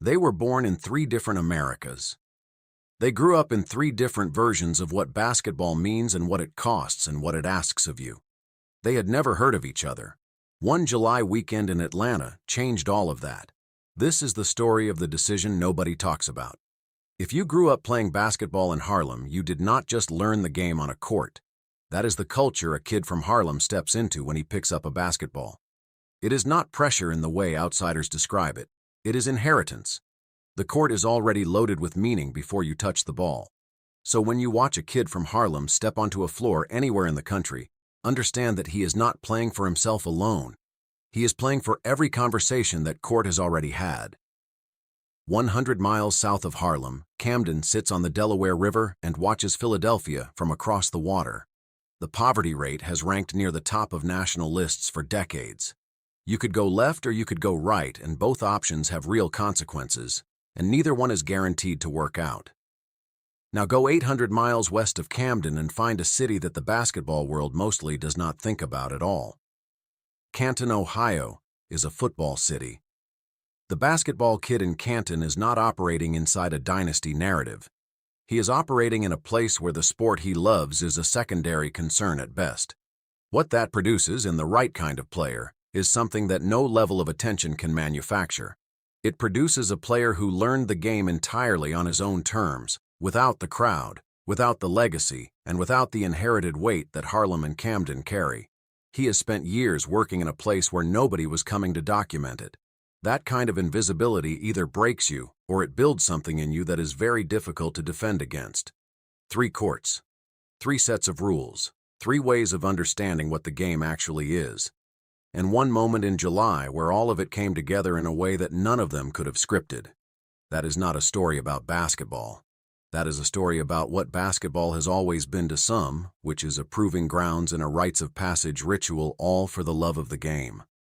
They were born in three different Americas. They grew up in three different versions of what basketball means and what it costs and what it asks of you. They had never heard of each other. One July weekend in Atlanta changed all of that. This is the story of the decision nobody talks about. If you grew up playing basketball in Harlem, you did not just learn the game on a court. That is the culture a kid from Harlem steps into when he picks up a basketball. It is not pressure in the way outsiders describe it. It is inheritance. The court is already loaded with meaning before you touch the ball. So when you watch a kid from Harlem step onto a floor anywhere in the country, understand that he is not playing for himself alone. He is playing for every conversation that court has already had. 100 miles south of Harlem, Camden sits on the Delaware River and watches Philadelphia from across the water. The poverty rate has ranked near the top of national lists for decades. You could go left or you could go right, and both options have real consequences, and neither one is guaranteed to work out. Now go 800 miles west of Camden and find a city that the basketball world mostly does not think about at all. Canton, Ohio, is a football city. The basketball kid in Canton is not operating inside a dynasty narrative. He is operating in a place where the sport he loves is a secondary concern at best. What that produces in the right kind of player is something that no level of attention can manufacture. It produces a player who learned the game entirely on his own terms, without the crowd, without the legacy, and without the inherited weight that Harlem and Camden carry. He has spent years working in a place where nobody was coming to document it. That kind of invisibility either breaks you or it builds something in you that is very difficult to defend against. 3 courts, 3 sets of rules, 3 ways of understanding what the game actually is, and one moment in July where all of it came together in a way that none of them could have scripted. That is not a story about basketball. That is a story about what basketball has always been to some, which is a proving grounds and a rites of passage ritual, all for the love of the game.